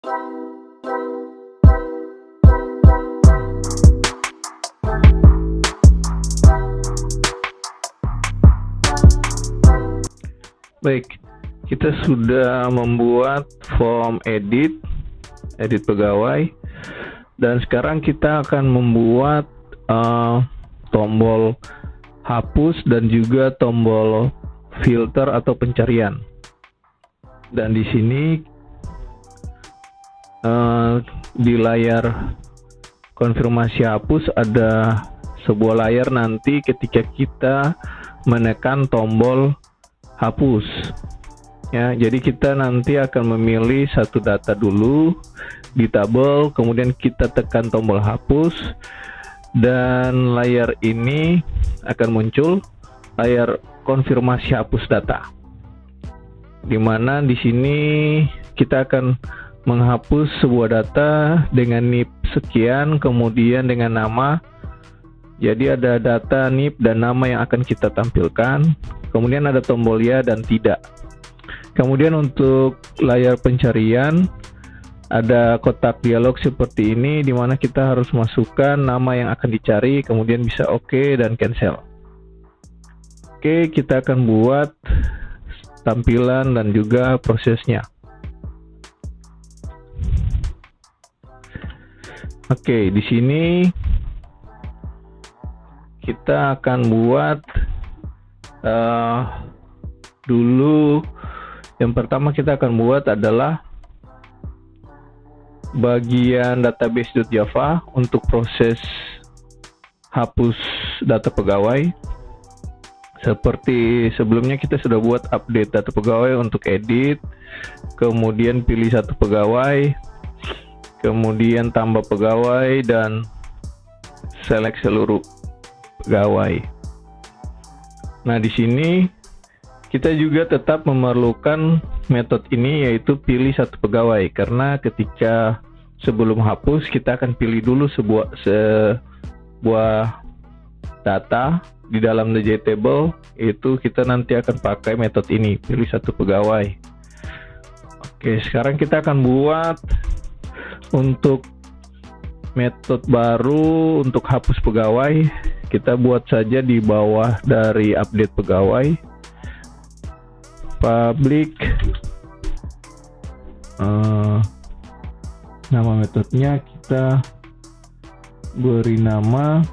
Baik, kita sudah membuat form edit pegawai, dan sekarang kita akan membuat tombol hapus dan juga tombol filter atau pencarian. Dan di sini di layar konfirmasi hapus ada sebuah layar nanti ketika kita menekan tombol hapus ya. Jadi kita nanti akan memilih satu data dulu di tabel, kemudian kita tekan tombol hapus dan layar ini akan muncul layar konfirmasi hapus data, dimana di sini kita akan menghapus sebuah data dengan NIP sekian, kemudian dengan nama. Jadi ada data NIP dan nama yang akan kita tampilkan, kemudian ada tombol ya dan tidak. Kemudian untuk layar pencarian ada kotak dialog seperti ini, di mana kita harus masukkan nama yang akan dicari, kemudian bisa oke dan cancel. Oke, kita akan buat tampilan dan juga prosesnya. Oke, di sini kita akan buat dulu yang pertama kita akan buat adalah bagian database.java untuk proses hapus data pegawai. Seperti sebelumnya kita sudah buat update data pegawai untuk edit, kemudian pilih satu pegawai, kemudian tambah pegawai dan select seluruh pegawai. Nah, di sini kita juga tetap memerlukan metode ini, yaitu pilih satu pegawai, karena ketika sebelum hapus kita akan pilih dulu sebuah data di dalam the table, itu kita nanti akan pakai metode ini, pilih satu pegawai. Oke, sekarang kita akan buat untuk metode baru untuk hapus pegawai. Kita buat saja di bawah dari update pegawai, public, nama metodenya kita beri nama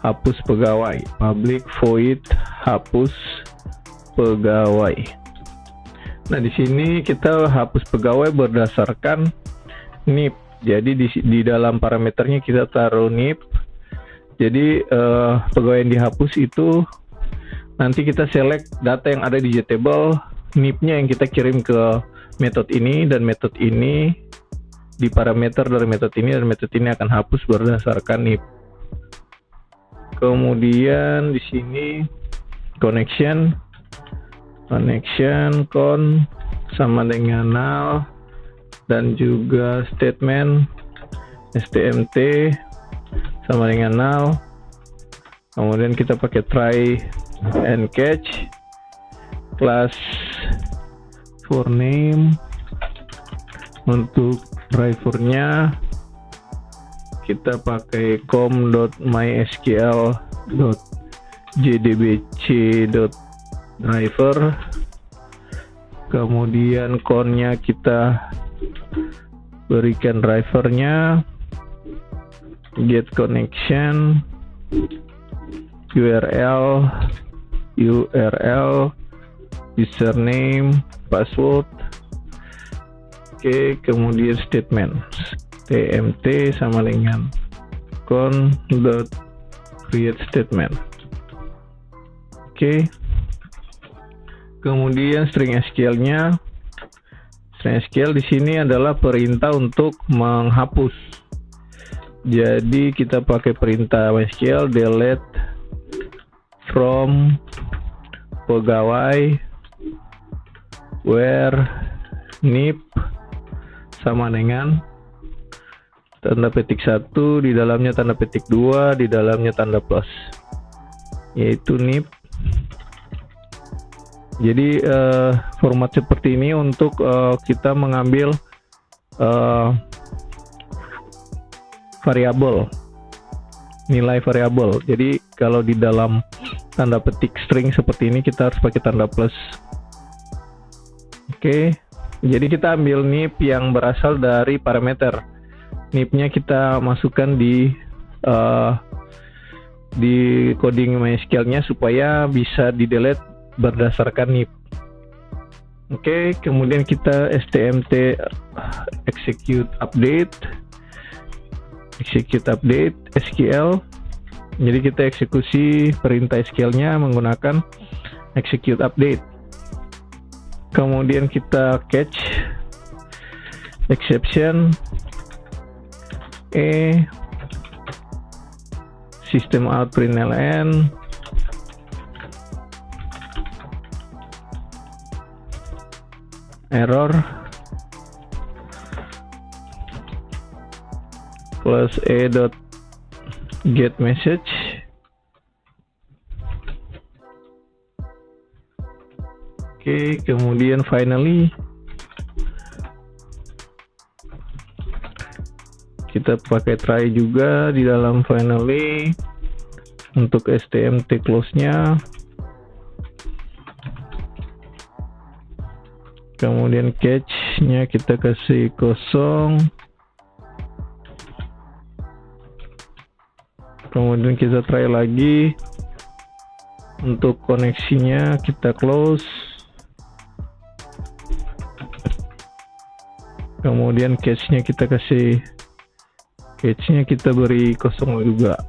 hapus pegawai, public void hapus pegawai. Nah, di sini kita hapus pegawai berdasarkan NIP. Jadi di dalam parameternya kita taruh NIP. Jadi pegawai yang dihapus itu nanti kita select data yang ada di JTable, NIP-nya yang kita kirim ke metode ini, dan metode ini di parameter dari metode ini, dan metode ini akan hapus berdasarkan NIP. Kemudian di sini connection con sama dengan null, dan juga statement stmt sama dengan null. Kemudian kita pakai try and catch, class for name. Untuk drivernya kita pakai com.mysql.jdbc.driver. Kemudian connya kita berikan drivernya, get connection, URL, username, password. Oke, kemudian statement tmt sama dengan con.create statement. Oke, kemudian string SQL-nya, string SQL di sini adalah perintah untuk menghapus. Jadi kita pakai perintah MySQL delete from pegawai where NIP sama dengan tanda petik 1, di dalamnya tanda petik 2, di dalamnya tanda plus, yaitu NIP Jadi format seperti ini untuk kita mengambil variabel, nilai variabel. Jadi kalau di dalam tanda petik string seperti ini kita harus pakai tanda plus. Oke, jadi kita ambil nip yang berasal dari parameter. Nipnya kita masukkan di coding MySQL-nya supaya bisa di delete berdasarkan nip. Oke, kemudian kita stmt execute update SQL. Jadi kita eksekusi perintah SQL-nya menggunakan execute update. Kemudian kita catch exception system out println error plus get message. Oke, kemudian finally kita pakai try juga di dalam finally untuk stmt close-nya. Kemudian catch-nya kita kasih kosong. Kemudian kita try lagi. Untuk koneksinya kita close. Kemudian catch-nya kita kasih, catch-nya kita beri kosong juga.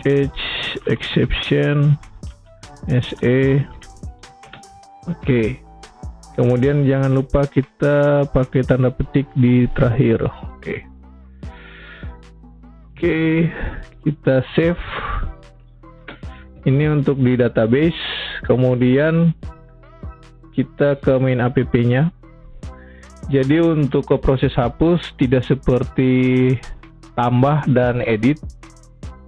Catch exception SE. Oke. Kemudian jangan lupa kita pakai tanda petik di terakhir. Oke. Oke, kita save. Ini untuk di database. Kemudian kita ke main app-nya. Jadi untuk ke proses hapus tidak seperti tambah dan edit,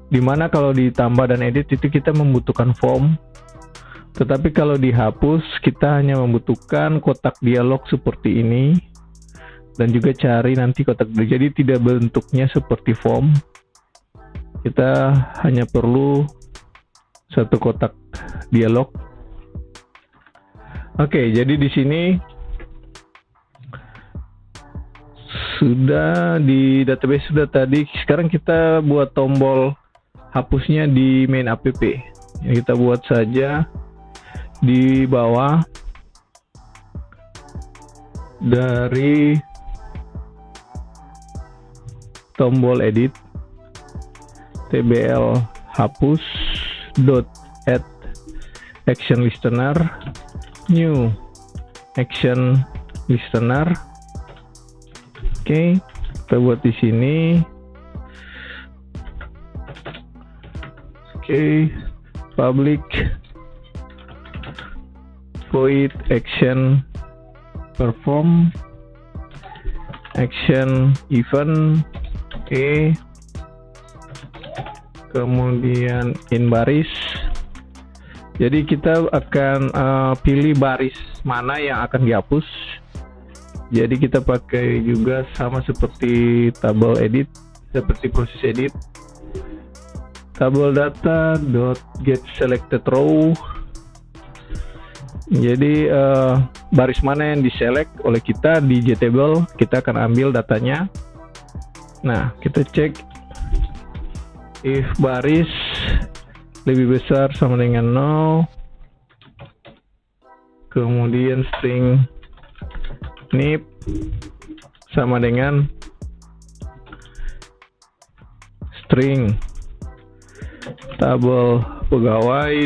dimana kalau ditambah dan edit itu kita membutuhkan form, tetapi kalau dihapus kita hanya membutuhkan kotak dialog seperti ini dan juga cari nanti kotak dialog. Jadi tidak bentuknya seperti form, kita hanya perlu satu kotak dialog. Oke, jadi di sini sudah di database sudah tadi. Sekarang kita buat tombol hapusnya di main app. Ya, kita buat saja di bawah dari tombol edit tbl hapus .add action listener new action listener. Oke, kita buat di sini. Oke, public void action perform action event. Oke, kemudian in baris. Jadi kita akan pilih baris mana yang akan dihapus. Jadi kita pakai juga sama seperti table edit, seperti proses edit. Table data .get selected row. Jadi baris mana yang diselect oleh kita di JTable, kita akan ambil datanya. Nah, kita cek if baris lebih besar sama dengan 0, kemudian string nip sama dengan string tabel pegawai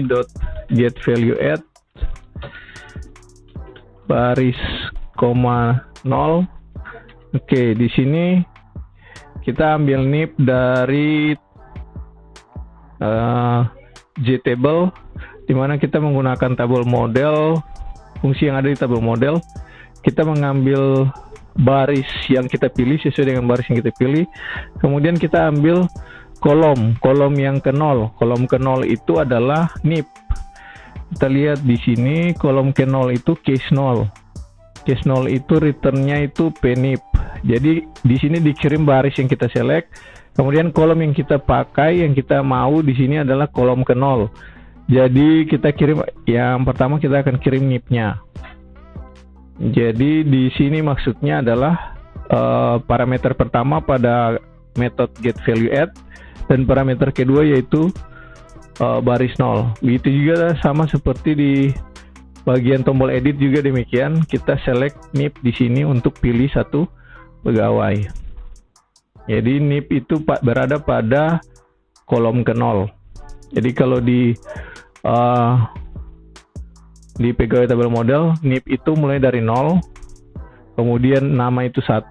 .get value add baris, 0. Oke, di sini kita ambil nip dari JTable, dimana kita menggunakan tabel model, fungsi yang ada di tabel model. Kita mengambil baris yang kita pilih sesuai dengan baris yang kita pilih. Kemudian kita ambil kolom yang ke 0. Kolom ke 0 itu adalah nip. kita lihat di sini kolom K0 itu case 0. Case 0 itu returnnya itu PNIP. Jadi di sini dikirim baris yang kita select, kemudian kolom yang kita pakai, yang kita mau di sini adalah kolom K0. Jadi kita kirim yang pertama, kita akan kirim NIP-nya. Jadi di sini maksudnya adalah parameter pertama pada metode getValueAdd, dan parameter kedua yaitu baris 0. Begitu juga sama seperti di bagian tombol edit juga demikian, kita select NIP di sini untuk pilih satu pegawai. Jadi NIP itu berada pada kolom K0. Jadi kalau di pegawai tabel model, NIP itu mulai dari 0, kemudian nama itu 1,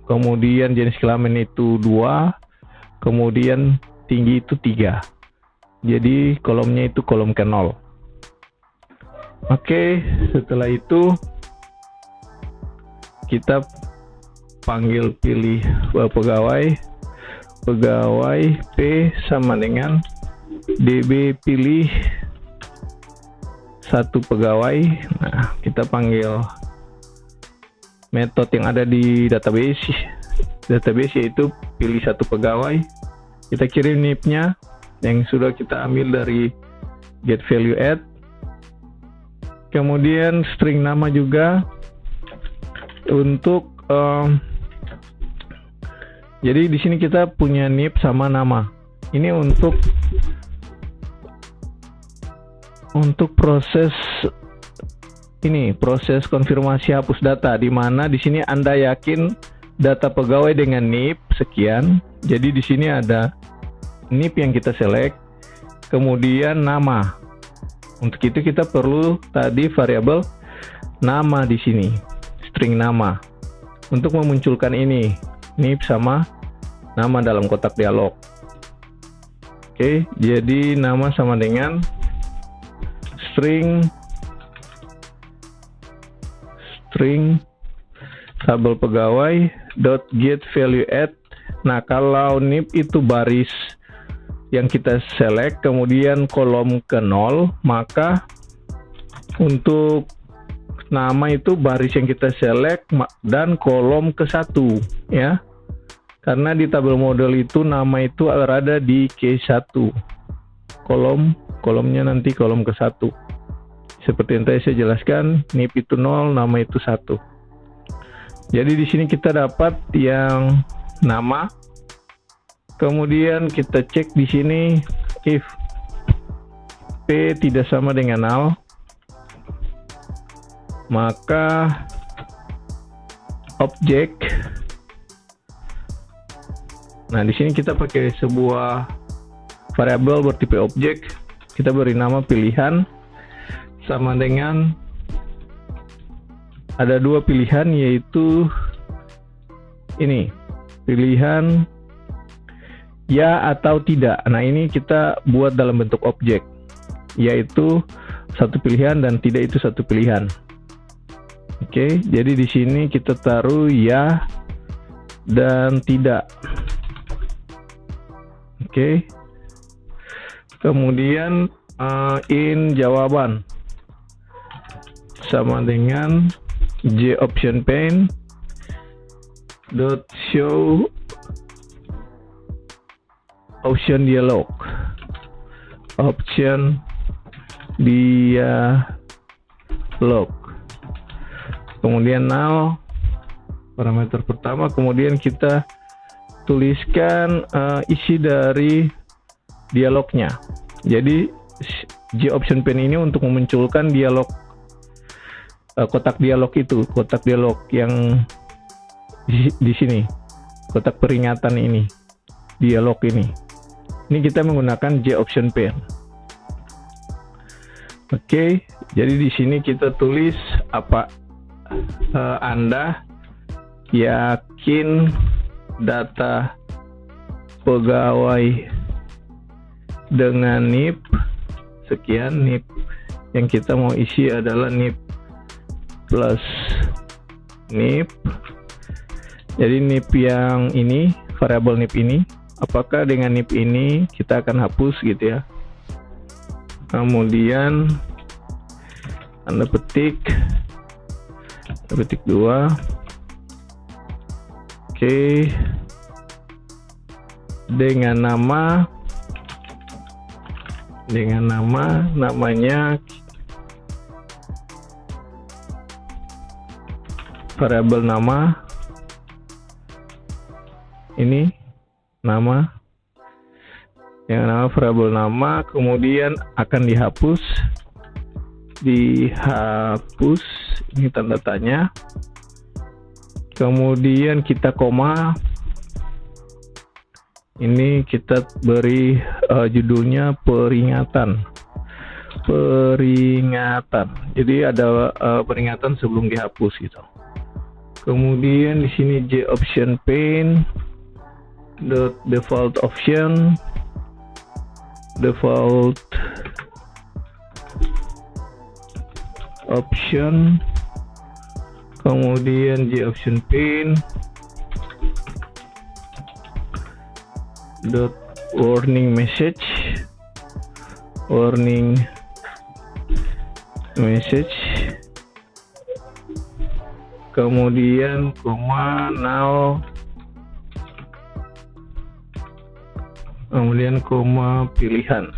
kemudian jenis kelamin itu 2, kemudian tinggi itu 3. Jadi kolomnya itu kolom K0. Oke, setelah itu kita panggil pilih pegawai P sama dengan DB pilih satu pegawai. Nah, kita panggil metode yang ada di database yaitu pilih satu pegawai. Kita kirim NIP-nya yang sudah kita ambil dari getValueAdd. Kemudian string nama juga untuk jadi di sini kita punya NIP sama nama. Ini untuk proses konfirmasi hapus data, di mana di sini Anda yakin data pegawai dengan NIP sekian. Jadi di sini ada NIP yang kita select, kemudian nama. Untuk itu kita perlu tadi variabel nama di sini, string nama, untuk memunculkan ini NIP sama nama dalam kotak dialog. Oke, jadi nama sama dengan string tabel pegawai dot getValueAdd. Nah, kalau NIP itu baris yang kita select, kemudian kolom K0, maka untuk nama itu baris yang kita select dan kolom ke-1 ya. Karena di tabel model itu nama itu berada di K1. Kolomnya nanti kolom ke-1. Seperti yang tadi saya jelaskan, NIP itu 0, nama itu 1. Jadi di sini kita dapat yang nama. Kemudian kita cek di sini if P tidak sama dengan 0, maka objek. Nah, di sini kita pakai sebuah variabel bertipe objek. Kita beri nama pilihan sama dengan ada dua pilihan, yaitu ini pilihan ya atau tidak. Nah, ini kita buat dalam bentuk objek, yaitu satu pilihan dan tidak itu satu pilihan. Oke, jadi di sini kita taruh ya dan tidak. Oke, kemudian in jawaban sama dengan JOptionPane dot show option dialog. Kemudian null parameter pertama, kemudian kita tuliskan isi dari dialognya. Jadi JOptionPane ini untuk memunculkan dialog, kotak dialog itu, kotak dialog yang di sini, kotak peringatan ini, dialog ini. Ini kita menggunakan JOptionPane. Oke, jadi di sini kita tulis apa Anda yakin data pegawai dengan NIP sekian. NIP yang kita mau isi adalah NIP plus NIP. Jadi NIP yang ini, variabel NIP ini, apakah dengan NIP ini kita akan hapus gitu ya. Kemudian Anda petik 2. Oke, dengan namanya variabel nama, ini nama variabel nama, kemudian akan dihapus, ini tanda tanya, kemudian kita koma, ini kita beri judulnya peringatan. Jadi ada peringatan sebelum dihapus gitu. Kemudian di sini JOption pane default option, kemudian JOption pane warning message, kemudian koma now, kemudian koma pilihan.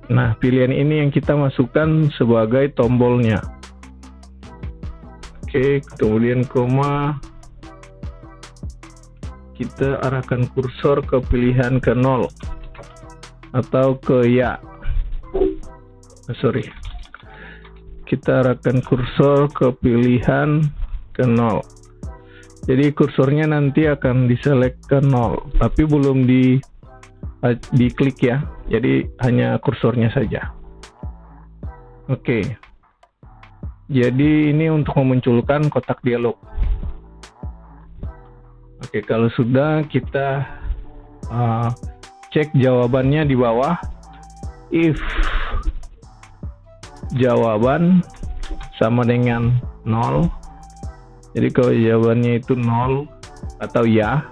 Nah, pilihan ini yang kita masukkan sebagai tombolnya. Oke, kemudian koma, kita arahkan kursor ke pilihan ke 0 atau ke ya. Kita arahkan kursor ke pilihan ke 0. Jadi kursornya nanti akan diselect ke 0, tapi belum diklik ya. Jadi hanya kursornya saja. Oke. Jadi ini untuk memunculkan kotak dialog. Oke, kalau sudah, kita cek jawabannya di bawah. If jawaban sama dengan 0, jadi kalau jawabannya itu 0 atau ya,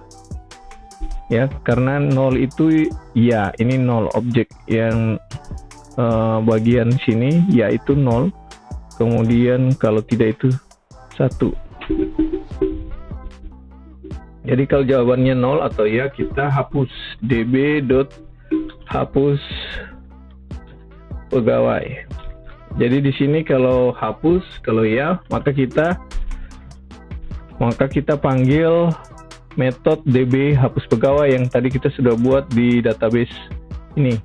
karena 0 itu ya, ini 0 objek yang bagian sini ya itu 0, kemudian kalau tidak itu 1. Jadi kalau jawabannya 0 atau ya, kita hapus db.hapus pegawai. Jadi di sini kalau hapus, kalau ya, maka kita panggil metode db hapus pegawai yang tadi kita sudah buat di database ini.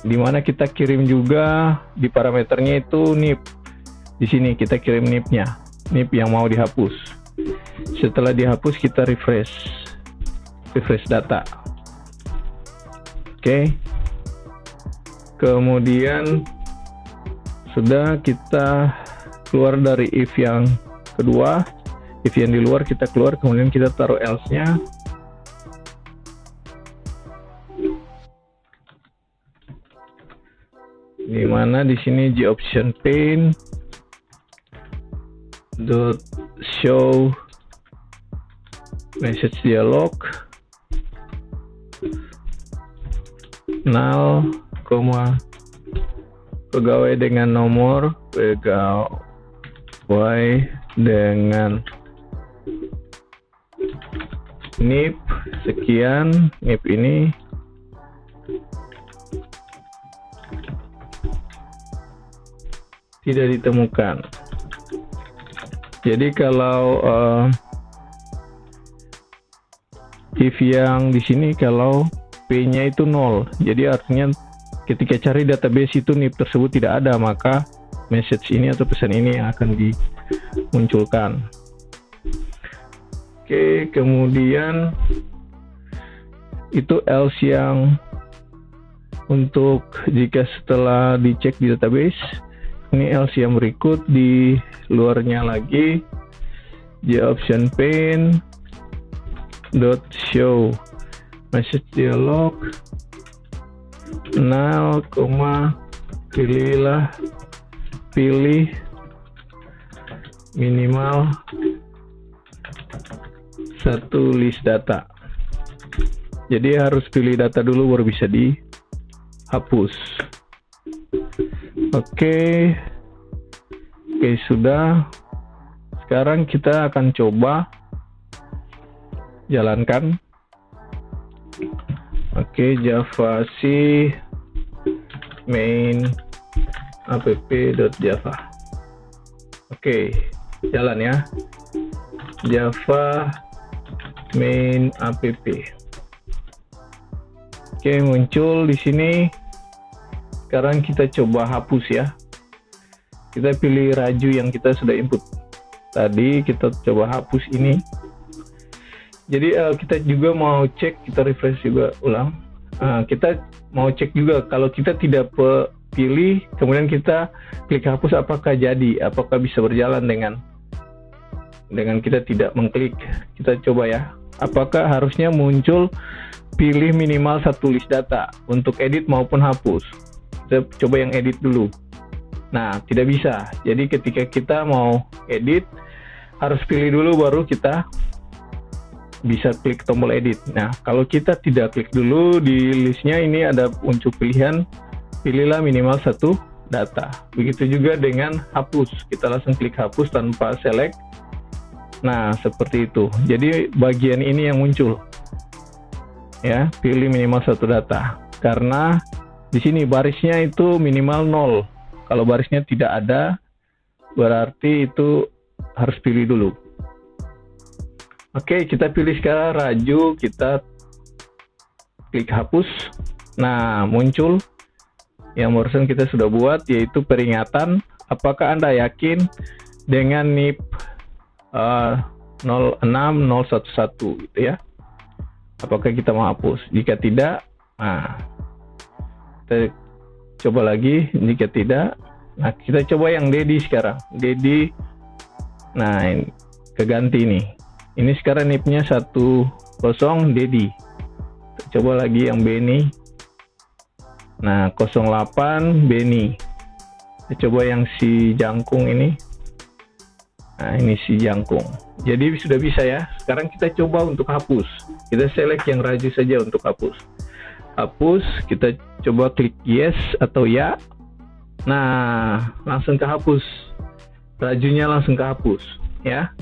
Dimana kita kirim juga di parameternya itu nip. Di sini kita kirim nipnya, nip yang mau dihapus. Setelah dihapus, kita refresh data. Oke. Kemudian sudah, kita keluar dari if yang kedua, if yang di luar kita keluar, kemudian kita taruh else-nya. Di mana di sini JOption pane show message dialog null, pegawai dengan nomor, pegawai dengan NIP sekian, NIP ini tidak ditemukan. Jadi kalau if yang di sini kalau P-nya itu 0, jadi artinya ketika cari database itu NIP tersebut tidak ada, maka message ini atau pesan ini akan dimunculkan. Oke, kemudian itu else yang untuk jika setelah dicek di database. Ini else yang berikut di luarnya lagi, JOption pane .show message dialog null, pilih minimal 1 list data. Jadi harus pilih data dulu baru bisa dihapus. Oke, sudah. Sekarang kita akan coba jalankan. Oke, Java C main app.java. Oke, jalan ya. Java main app. Oke, muncul di sini. Sekarang kita coba hapus ya. Kita pilih raju yang kita sudah input. Tadi kita coba hapus ini. Jadi kita juga mau cek, kita refresh juga ulang. Kita mau cek juga kalau kita tidak pilih, kemudian kita klik hapus, apakah jadi, apakah bisa berjalan dengan kita tidak mengklik. Kita coba ya. Apakah harusnya muncul pilih minimal satu list data untuk edit maupun hapus. Kita coba yang edit dulu. Nah, tidak bisa. Jadi ketika kita mau edit, harus pilih dulu baru kita bisa klik tombol edit. Nah, kalau kita tidak klik dulu di listnya, ini ada muncul pilihan, pilihlah minimal satu data. Begitu juga dengan hapus. Kita langsung klik hapus tanpa select. Nah, seperti itu. Jadi bagian ini yang muncul. Ya, pilih minimal satu data. Karena di sini barisnya itu minimal 0. Kalau barisnya tidak ada, berarti itu harus pilih dulu. Oke, kita pilih sekarang raju, kita klik hapus. Nah, muncul yang barusan kita sudah buat, yaitu peringatan. Apakah Anda yakin dengan NIP 06011 gitu ya? Apakah kita mau hapus? Jika tidak, nah, kita coba lagi. Jika tidak, nah, kita coba yang Dedi sekarang. Dedi, nah, ini keganti nih. Ini sekarang NIP-nya 10 Dedi. Kita coba lagi yang Beni. Nah, 08 Beni. Kita coba yang si jangkung ini. Nah, ini si jangkung. Jadi sudah bisa ya. Sekarang kita coba untuk hapus. Kita select yang raju saja untuk hapus. Hapus, kita coba klik yes atau ya. Nah, langsung kehapus. Rajunya langsung kehapus ya.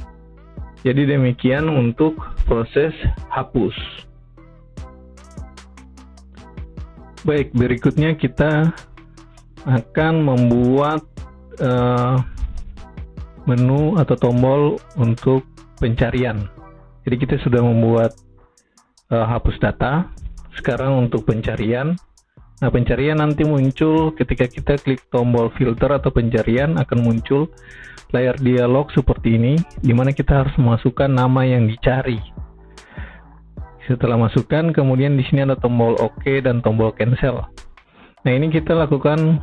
Jadi demikian untuk proses hapus. Baik, berikutnya kita akan membuat menu atau tombol untuk pencarian. Jadi kita sudah membuat hapus data. Sekarang untuk pencarian. Nah, pencarian nanti muncul ketika kita klik tombol filter atau pencarian, akan muncul layar dialog seperti ini, di mana kita harus memasukkan nama yang dicari. Setelah masukkan, kemudian di sini ada tombol OK dan tombol cancel. Nah, ini kita lakukan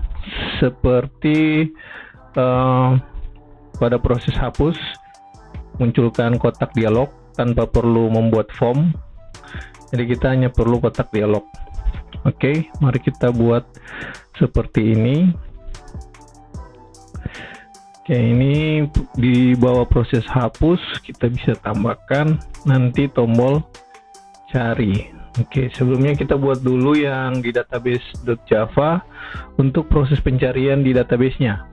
seperti pada proses hapus, munculkan kotak dialog tanpa perlu membuat form. Jadi kita hanya perlu kotak dialog. Oke, mari kita buat seperti ini. Oke, ini di bawah proses hapus kita bisa tambahkan nanti tombol cari. Oke, sebelumnya kita buat dulu yang di database.java untuk proses pencarian di database-nya.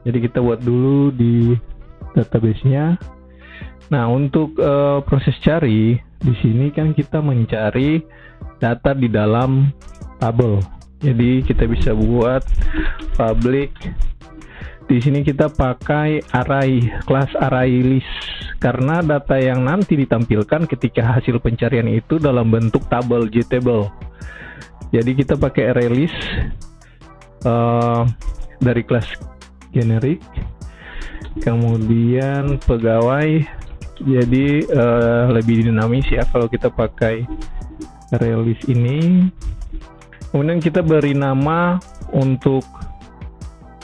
Jadi kita buat dulu di database-nya. Nah, untuk proses cari di sini kan kita mencari data di dalam tabel. Jadi kita bisa buat public. Di sini kita pakai array, kelas array list, karena data yang nanti ditampilkan ketika hasil pencarian itu dalam bentuk tabel, JTable. Jadi kita pakai array list dari kelas generic, kemudian pegawai. Jadi lebih dinamis ya kalau kita pakai array list ini. Kemudian kita beri nama, untuk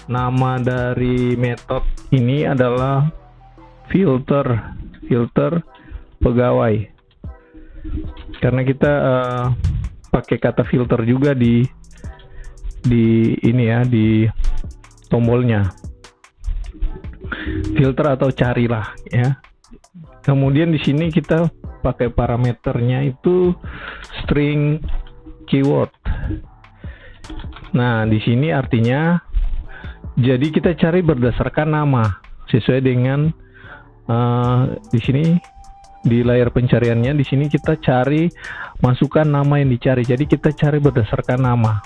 nama dari metode ini adalah filter pegawai, karena kita pakai kata filter juga di ini ya, di tombolnya, filter atau carilah ya. Kemudian di sini kita pakai parameternya itu string keyword. Nah, di sini artinya Jadi kita cari berdasarkan nama sesuai dengan di sini di layar pencariannya. Di sini kita cari, masukkan nama yang dicari. Jadi kita cari berdasarkan nama.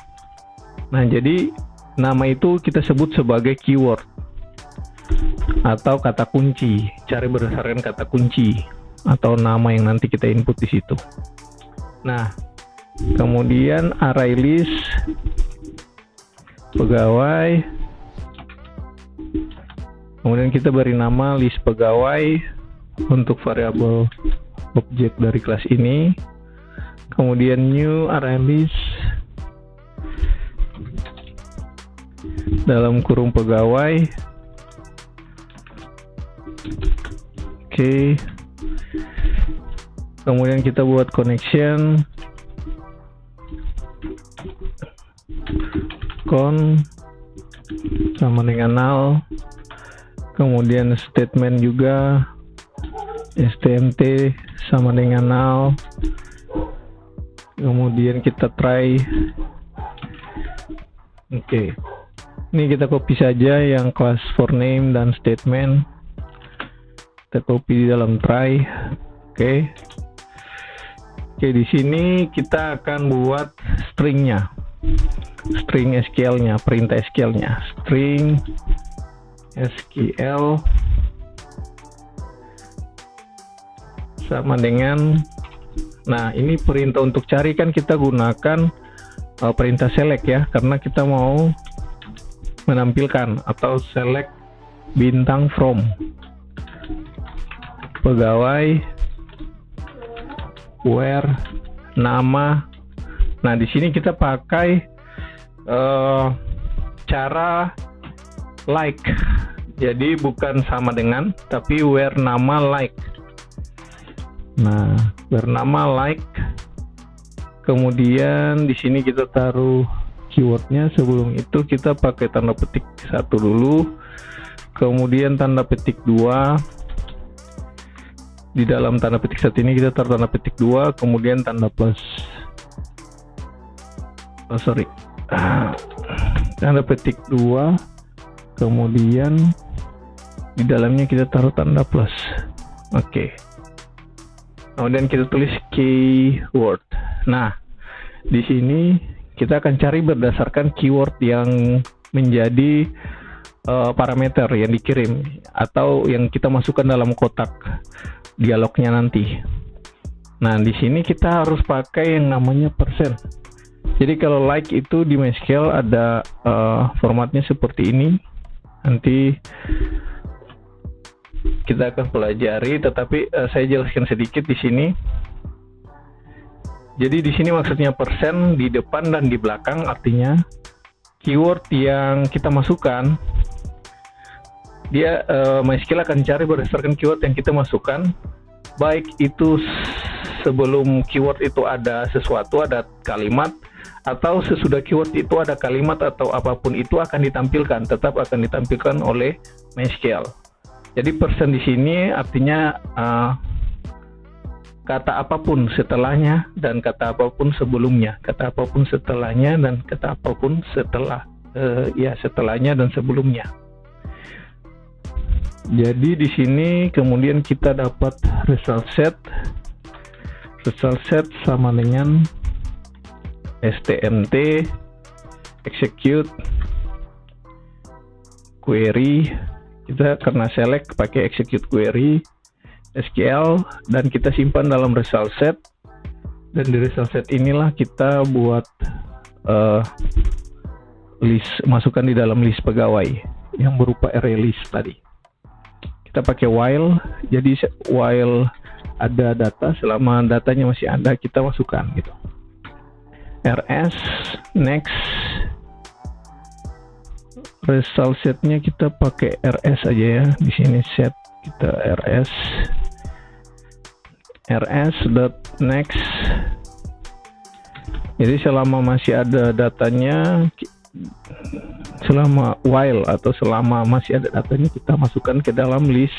Nah, jadi nama itu kita sebut sebagai keyword atau kata kunci. Cari berdasarkan kata kunci atau nama yang nanti kita input di situ. Nah, kemudian array list pegawai. Kemudian kita beri nama list pegawai untuk variabel objek dari kelas ini. Kemudian new array list dalam kurung pegawai. Oke. Kemudian kita buat connection con sama dengan null. Kemudian statement juga stmt sama dengan null. Kemudian kita try. Oke. Ini kita copy saja yang class for name dan statement. Kita copy di dalam try. Oke. Oke, di sini kita akan buat stringnya. String SQL-nya, perintah SQL-nya. String SQL sama dengan, nah ini perintah untuk cari kan kita gunakan perintah select ya, karena kita mau menampilkan atau select bintang from pegawai where nama. Nah, di sini kita pakai cara like, jadi bukan sama dengan, tapi where nama like. Nah, where nama like. Kemudian di sini kita taruh keywordnya. Sebelum itu kita pakai tanda petik 1 dulu, kemudian tanda petik 2. Di dalam tanda petik 1 ini kita taruh tanda petik 2, kemudian tanda plus. Tanda petik 2, kemudian di dalamnya kita taruh tanda plus. Oke. Kemudian kita tulis keyword. Nah, di sini kita akan cari berdasarkan keyword yang menjadi parameter yang dikirim atau yang kita masukkan dalam kotak dialognya nanti. Nah, di sini kita harus pakai yang namanya persen. Jadi kalau like itu di MySQL ada formatnya seperti ini. Nanti kita akan pelajari, tetapi saya jelaskan sedikit di sini. Jadi di sini maksudnya persen di depan dan di belakang, artinya keyword yang kita masukkan, dia MySQL akan cari berdasarkan keyword yang kita masukkan, baik itu sebelum keyword itu ada sesuatu, ada kalimat, atau sesudah keyword itu ada kalimat atau apapun itu akan ditampilkan, tetap akan ditampilkan oleh MySQL. Jadi persen di sini artinya kata apapun setelahnya dan kata apapun sebelumnya, kata apapun setelahnya dan kata apapun setelahnya dan sebelumnya. Jadi di sini kemudian kita dapat result set. Result set sama dengan stmt execute query. Kita karena select pakai execute query SQL dan kita simpan dalam result set. Dan di result set inilah kita buat list, masukkan di dalam list pegawai yang berupa array list tadi. Kita pakai while, jadi while ada data, selama datanya masih ada kita masukkan gitu. rs next, result setnya kita pakai rs aja ya. Di sini set kita rs dot next. Jadi selama masih ada datanya, selama while atau selama masih ada datanya, kita masukkan ke dalam list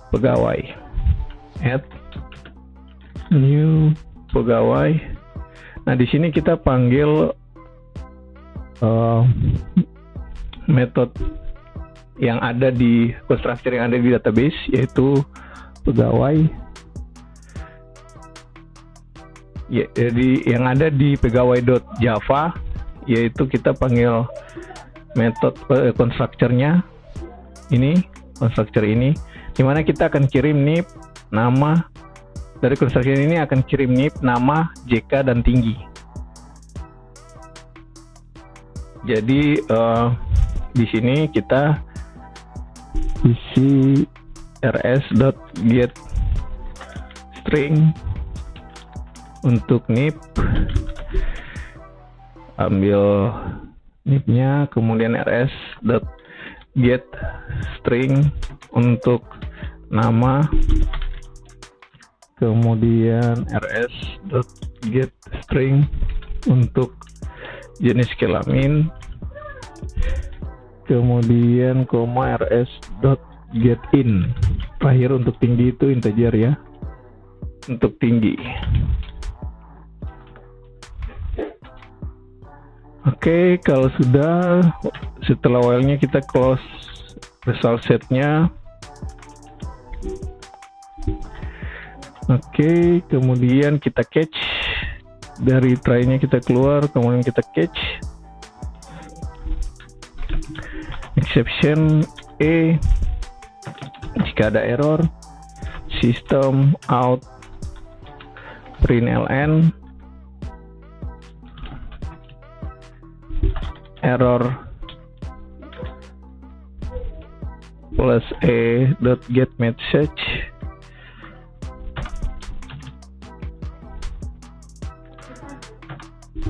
pegawai. Add new pegawai. Nah, di sini kita panggil metode yang ada di constructor yang ada di database, yaitu pegawai. Ya, jadi yang ada di pegawai.java, yaitu kita panggil metode constructor-nya ini, constructor ini, dimana kita akan kirim NIP nama dari constructor ini, akan kirim NIP nama, JK, dan tinggi. Jadi di sini kita isi rs.get string untuk NIP, ambil NIP-nya, kemudian rs.get string untuk nama, kemudian rs.get string untuk jenis kelamin, kemudian koma rs.getIn. Terakhir untuk tinggi itu integer ya, untuk tinggi. Oke, kalau sudah, setelah while-nya kita close result set-nya. Oke, kemudian kita catch, dari try-nya kita keluar, kemudian kita catch exception E. Jika ada error, system out println error plus get message.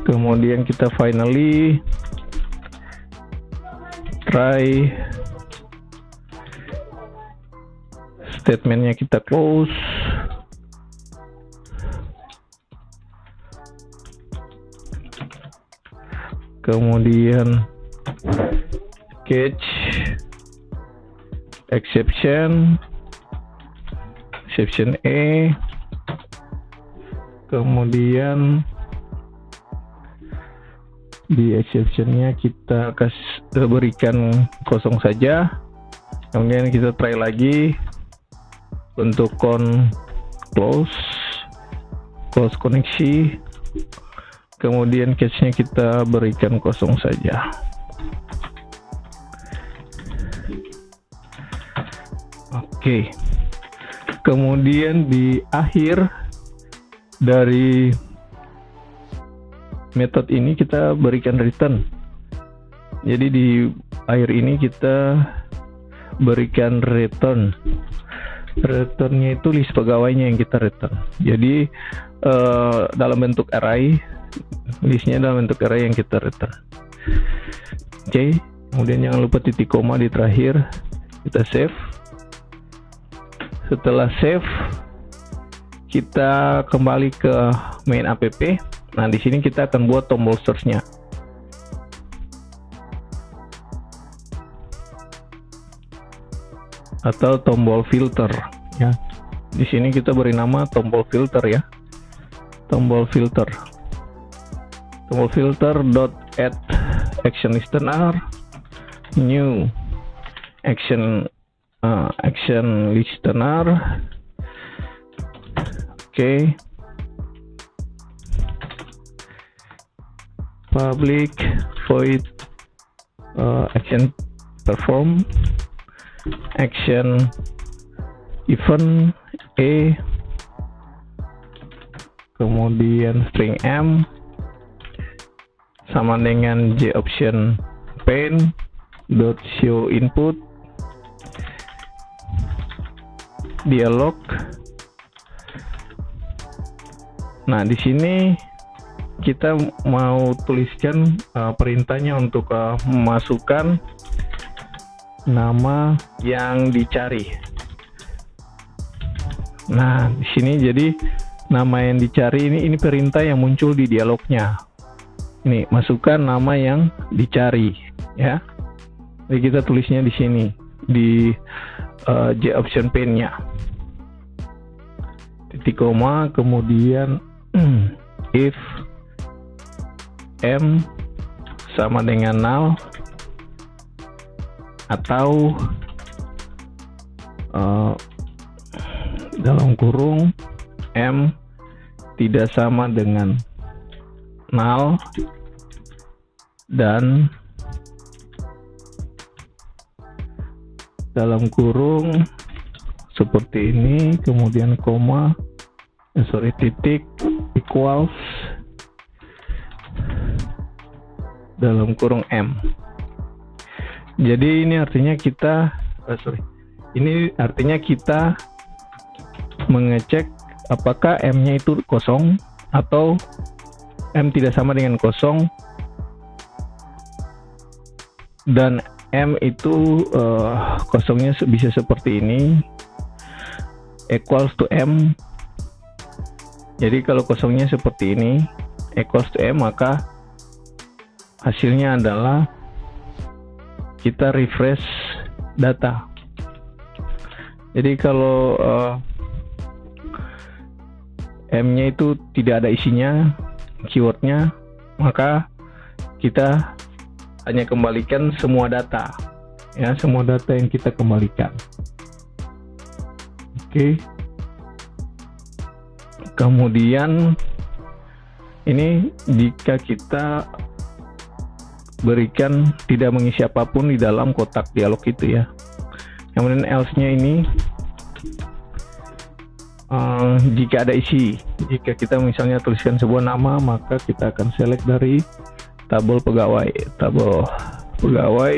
Kemudian kita finally try, statementnya kita close. Kemudian catch exception E, kemudian di exceptionnya kita berikan kosong saja. Kemudian kita try lagi untuk close koneksi, kemudian catch-nya kita berikan kosong saja. Oke, kemudian di akhir dari metode ini kita berikan return. Jadi di akhir ini kita berikan return. Returnnya itu list pegawainya yang kita return. Jadi dalam bentuk array, listnya dalam bentuk array yang kita return. Oke, kemudian jangan lupa titik koma di terakhir. Kita save. Setelah save, kita kembali ke main app. Nah, di sini kita akan buat tombol search-nya. Atau tombol filter ya. Di sini kita beri nama tombol filter ya. Tombol filter. Tombol filter .add action listener new action listener. Oke. Public void action perform action event E, kemudian string M sama dengan J option pane dot show input dialog. Nah, di sini kita mau tuliskan perintahnya untuk memasukkan nama yang dicari. Nah, di sini jadi nama yang dicari ini perintah yang muncul di dialognya. Ini masukkan nama yang dicari ya. Jadi kita tulisnya di sini di J option pane-nya. Titik koma, kemudian if M sama dengan null, atau dalam kurung M tidak sama dengan null dan dalam kurung seperti ini, kemudian koma, titik, equals dalam kurung M. Jadi ini artinya kita mengecek apakah M-nya itu kosong atau M tidak sama dengan kosong, dan M itu kosongnya bisa seperti ini, equals to M. Jadi kalau kosongnya seperti ini, equals to M, maka hasilnya adalah kita refresh data. Jadi kalau M-nya itu tidak ada isinya, keywordnya, maka kita hanya kembalikan semua data, ya, semua data yang kita kembalikan. Oke. Kemudian ini jika kita berikan tidak mengisi apapun di dalam kotak dialog itu, ya. Kemudian else-nya ini jika ada isi, jika kita misalnya tuliskan sebuah nama, maka kita akan select dari tabel pegawai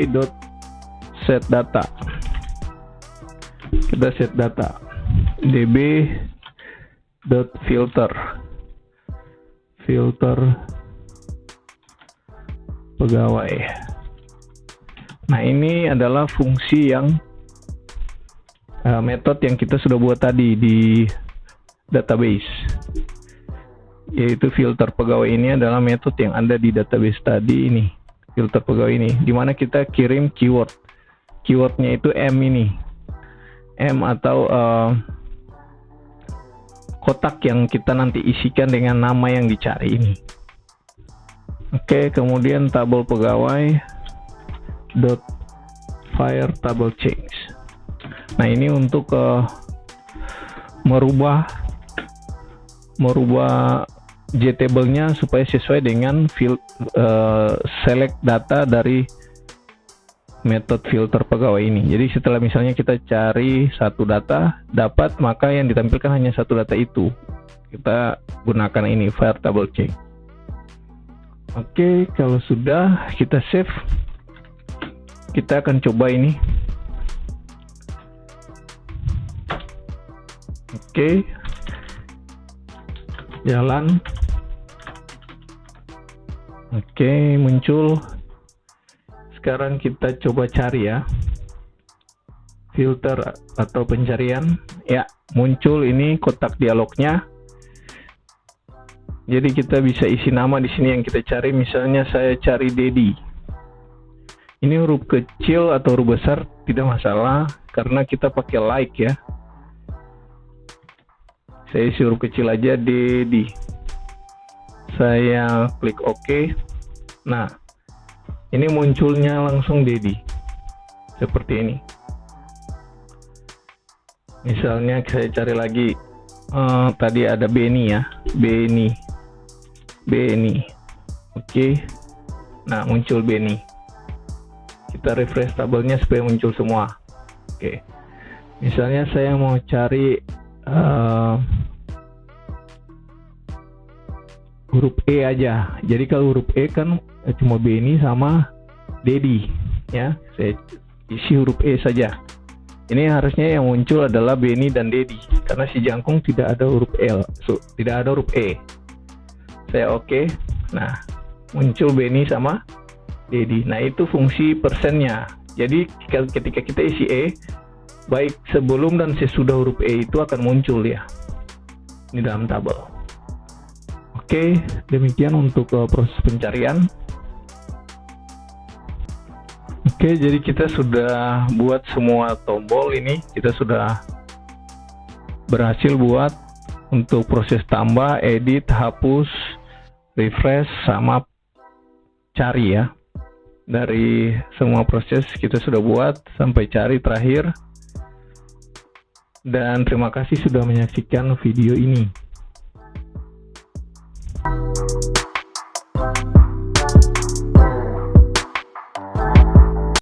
dot set data. Kita set data db dot filter pegawai. Nah, ini adalah fungsi yang metode yang kita sudah buat tadi di database, yaitu filter pegawai. Ini adalah metode yang ada di database tadi ini, filter pegawai ini, dimana kita kirim keywordnya itu M ini, M atau kotak yang kita nanti isikan dengan nama yang dicari ini. Oke, kemudian tabel pegawai dot fire table change. Nah, ini untuk merubah JTable-nya supaya sesuai dengan select data dari metode filter pegawai ini. Jadi setelah misalnya kita cari satu data dapat, maka yang ditampilkan hanya satu data itu. Kita gunakan ini fire table change. Oke, kalau sudah kita save, kita akan coba ini. Oke, jalan. Oke, muncul. Sekarang kita coba cari, ya, filter atau pencarian. Ya, muncul ini kotak dialognya. Jadi kita bisa isi nama di sini yang kita cari. Misalnya saya cari Dedi. Ini huruf kecil atau huruf besar tidak masalah karena kita pakai like, ya. Saya isi huruf kecil aja, Dedi. Saya klik OK. Nah, ini munculnya langsung Dedi seperti ini. Misalnya saya cari lagi, tadi ada Beni, ya, Beni. Oke. Nah, muncul Beni. Kita refresh tabelnya supaya muncul semua. Oke. Misalnya saya mau cari huruf E aja. Jadi kalau huruf E kan cuma Beni sama Dedi, ya. Saya isi huruf E saja. Ini harusnya yang muncul adalah Beni dan Dedi karena si jangkung tidak ada huruf L, tidak ada huruf E. Saya oke. Nah, muncul Beni sama Dedi. Nah, itu fungsi persennya. Jadi ketika kita isi E, baik sebelum dan sesudah huruf E itu akan muncul, ya, di dalam tabel. Oke, demikian untuk proses pencarian. Oke, jadi kita sudah buat semua tombol ini. Kita sudah berhasil buat untuk proses tambah, edit, hapus, refresh, sama cari, ya. Dari semua proses kita sudah buat sampai cari terakhir. Dan terima kasih sudah menyaksikan video ini.